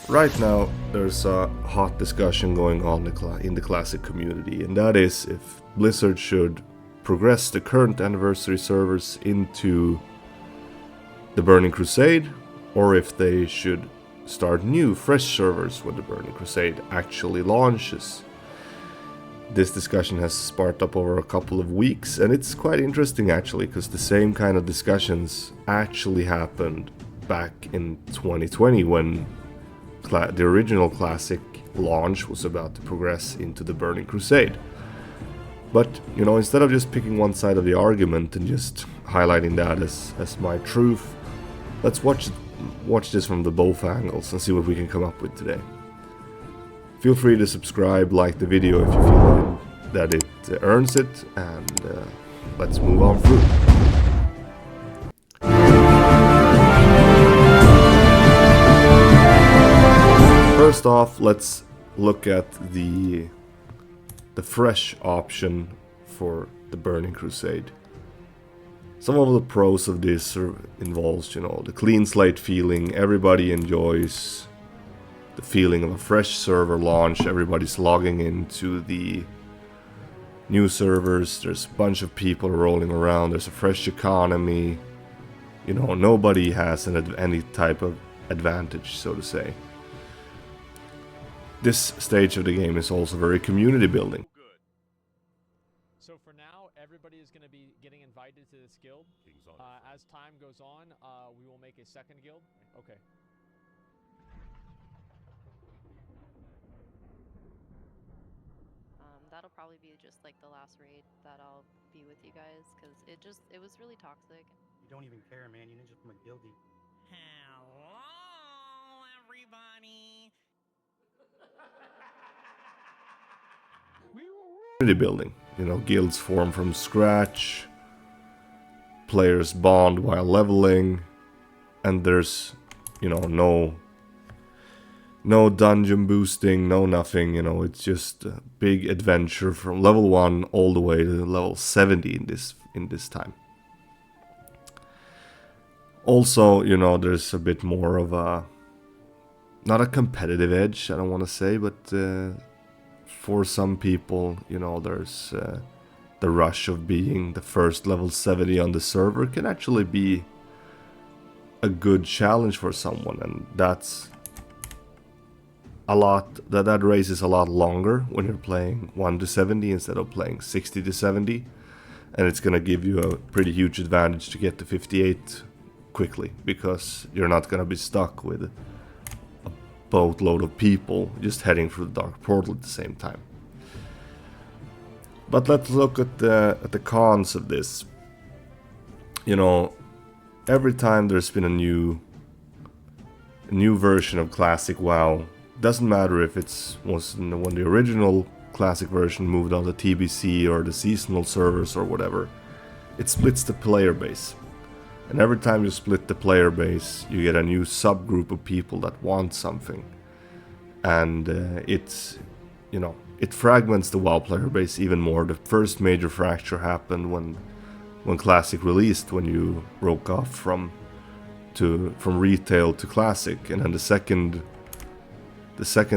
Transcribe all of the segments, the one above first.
Right now, there's a hot discussion going on in the Classic community, and that is if Blizzard should progress the current Anniversary servers into the Burning Crusade, or if they should start new, fresh servers when the Burning Crusade actually launches. This discussion has sparked up over a couple of weeks, and it's quite interesting actually, because the same kind of discussions actually happened back in 2020 when the original Classic launch was about to progress into the Burning Crusade. But, instead of just picking one side of the argument and just highlighting that as my truth, let's watch this from the both angles and see what we can come up with today. Feel free to subscribe, like the video if you feel that it earns it, and let's move on through. First off, let's look at the fresh option for the Burning Crusade. Some of the pros of this involves, the clean slate feeling. Everybody enjoys the feeling of a fresh server launch. Everybody's logging into the new servers. There's a bunch of people rolling around. There's a fresh economy. Nobody has any type of advantage, so to say. This stage of the game is also very community building. So for now, everybody is going to be getting invited to this guild. As time goes on, we will make a second guild. Okay. That'll probably be just like the last raid that I'll be with you guys, because it was really toxic. You don't even care, man. You ninja from a guildie. Hello, everybody. Community building, guilds form from scratch, players bond while leveling, and there's, no dungeon boosting, no nothing, it's just a big adventure from level 1 all the way to level 70 in this time. Also, there's a bit more of a, not a competitive edge, I don't want to say, but for some people, there's the rush of being the first level 70 on the server can actually be a good challenge for someone, and that's a lot, that race is a lot longer when you're playing 1 to 70 instead of playing 60 to 70, and it's gonna give you a pretty huge advantage to get to 58 quickly, because you're not gonna be stuck with a boatload of people just heading through the dark portal at the same time. But let's look at the cons of this. Every time there's been a new version of Classic WoW, doesn't matter if was when the original Classic version moved on to TBC or the seasonal servers or whatever, it splits the player base. And every time you split the player base, you get a new subgroup of people that want something. And it fragments the WoW player base even more. The first major fracture happened when Classic released, when you broke off from retail to Classic, and then the second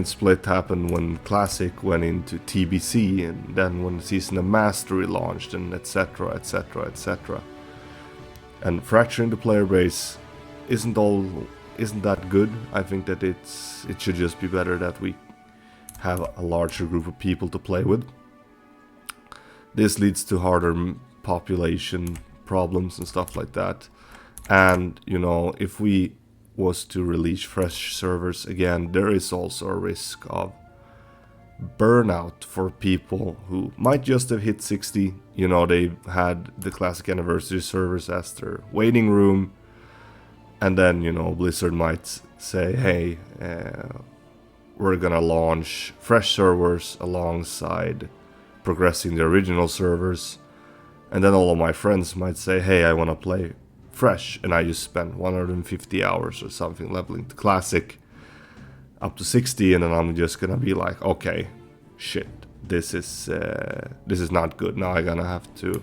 split happened when Classic went into TBC, and then when the Season of Mastery launched, and etc, etc, etc. And fracturing the player base isn't that good. I think that it should just be better that we have a larger group of people to play with. This leads to harder population problems and stuff like that. And if we was to release fresh servers again, there is also a risk of burnout for people who might just have hit 60. They had the Classic Anniversary servers as their waiting room, and then Blizzard might say, hey, we're gonna launch fresh servers alongside progressing the original servers, and then all of my friends might say, hey, I want to play fresh, and I just spent 150 hours or something leveling to Classic up to 60, and then I'm just gonna be like, okay, shit, this is not good. Now I'm gonna have to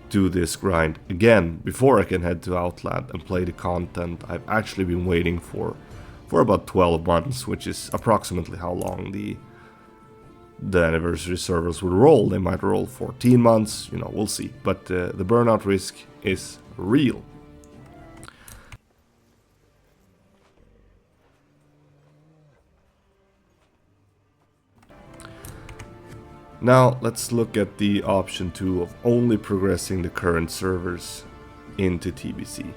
do this grind again before I can head to Outland and play the content I've actually been waiting for for about 12 months, which is approximately how long the anniversary servers will roll. They might roll 14 months, you know, we'll see. But the burnout risk is real. Now let's look at the option 2 of only progressing the current servers into TBC.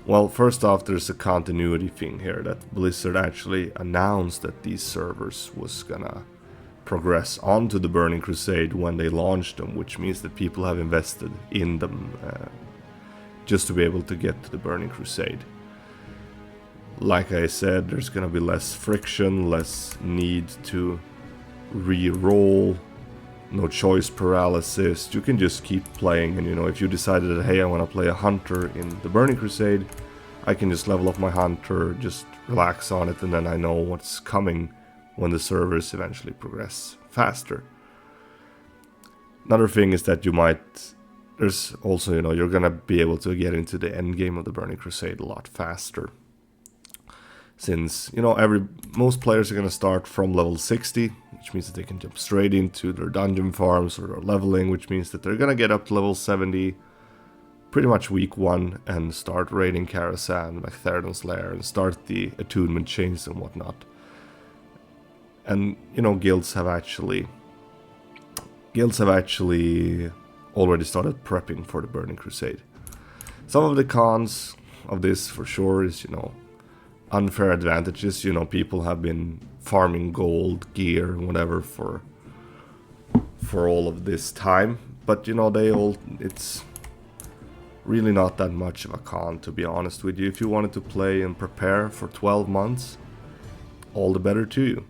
Well, first off, there's a continuity thing here that Blizzard actually announced that these servers was gonna progress onto the Burning Crusade when they launched them, which means that people have invested in them just to be able to get to the Burning Crusade. Like I said, there's gonna be less friction, less need to re-roll, no choice paralysis. You can just keep playing, and you know, if you decided that, hey, I want to play a hunter in the Burning Crusade, I can just level up my hunter, just relax on it, and then I know what's coming when the servers eventually progress faster. Another thing is that there's also, you know, you're gonna be able to get into the end game of the Burning Crusade a lot faster. Since, you know, most players are gonna start from level 60, which means that they can jump straight into their dungeon farms or their leveling, which means that they're gonna get up to level 70 pretty much week 1 and start raiding Karazhan, Theridon's Lair, and start the attunement chains and whatnot. And, you know, guilds have actually already started prepping for the Burning Crusade. Some of the cons of this, for sure, is, you know, unfair advantages. You know, people have been farming gold, gear, and whatever for all of this time. But, you know, it's really not that much of a con, to be honest with you. If you wanted to play and prepare for 12 months, all the better to you.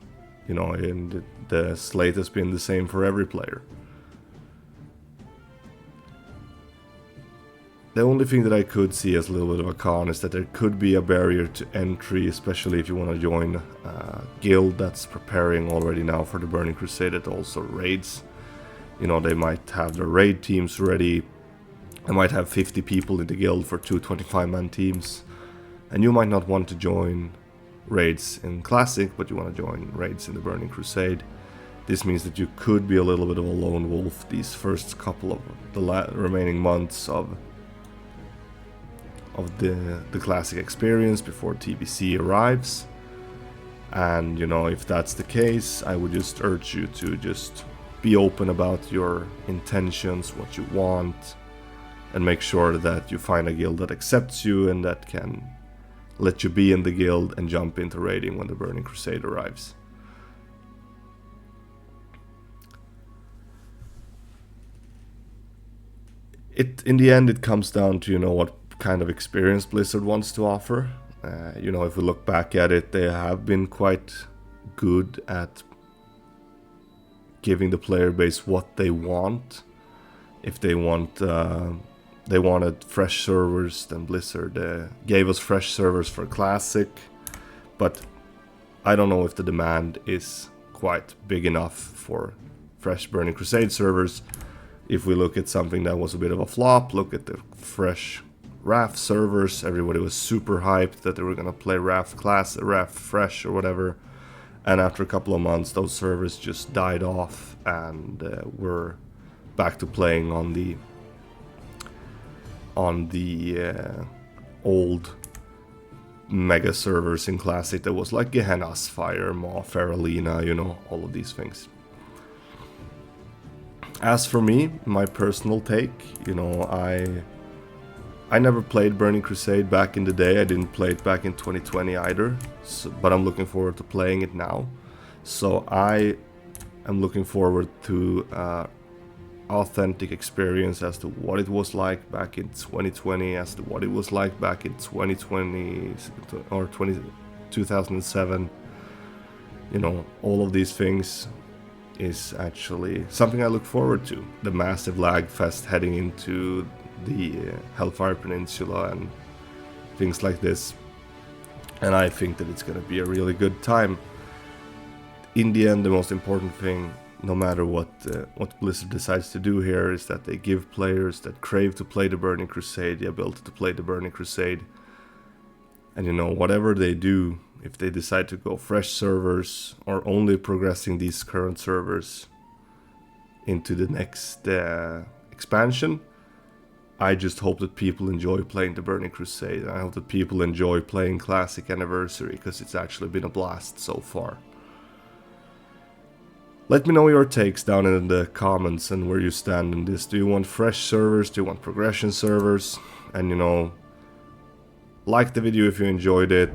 You know, and the slate has been the same for every player. The only thing that I could see as a little bit of a con is that there could be a barrier to entry, especially if you want to join a guild that's preparing already now for the Burning Crusade that also raids. You know, they might have their raid teams ready. They might have 50 people in the guild for 2 25-man teams. And you might not want to join raids in Classic, but you want to join raids in the Burning Crusade. This means that you could be a little bit of a lone wolf these first couple of the remaining months of the Classic experience before TBC arrives. And, you know, if that's the case, I would just urge you to just be open about your intentions, what you want, and make sure that you find a guild that accepts you and that can let you be in the guild and jump into raiding when the Burning Crusade arrives. In the end, it comes down to, you know, what kind of experience Blizzard wants to offer. You know, if we look back at it, they have been quite good at giving the player base what they want. If they wanted fresh servers, then Blizzard gave us fresh servers for Classic, but I don't know if the demand is quite big enough for fresh Burning Crusade servers. If we look at something that was a bit of a flop, look at the fresh Wrath servers. Everybody was super hyped that they were gonna play Wrath Fresh or whatever, and after a couple of months those servers just died off and we're back to playing on the old mega servers in Classic that was like Gehenna's Fire, Maw, Faralina, you know, all of these things. As for me, my personal take, you know, I never played Burning Crusade back in the day. I didn't play it back in 2020 either, but I'm looking forward to playing it now. So I am looking forward to authentic experience as to what it was like back in 2020, as to what it was like back in 2020 or 2007. You know, all of these things is actually something I look forward to. The massive lag fest heading into the Hellfire Peninsula and things like this. And I think that it's going to be a really good time. In the end, the most important thing, no matter what Blizzard decides to do here, is that they give players that crave to play the Burning Crusade the ability to play the Burning Crusade. And you know, whatever they do if they decide to go fresh servers or only progressing these current servers into the next expansion. I just hope that people enjoy playing the Burning Crusade. I hope that people enjoy playing Classic Anniversary, because it's actually been a blast so far. Let me know your takes down in the comments and where you stand in this. Do you want fresh servers? Do you want progression servers? And you know, like the video if you enjoyed it.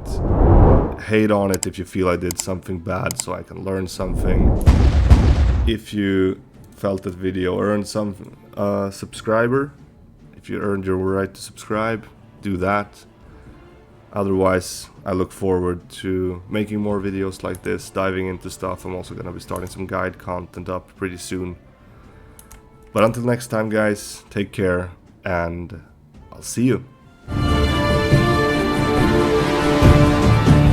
Hate on it if you feel I did something bad so I can learn something. If you felt that video earned some subscriber, if you earned your right to subscribe, do that. Otherwise, I look forward to making more videos like this, diving into stuff. I'm also going to be starting some guide content up pretty soon. But until next time, guys, take care, and I'll see you.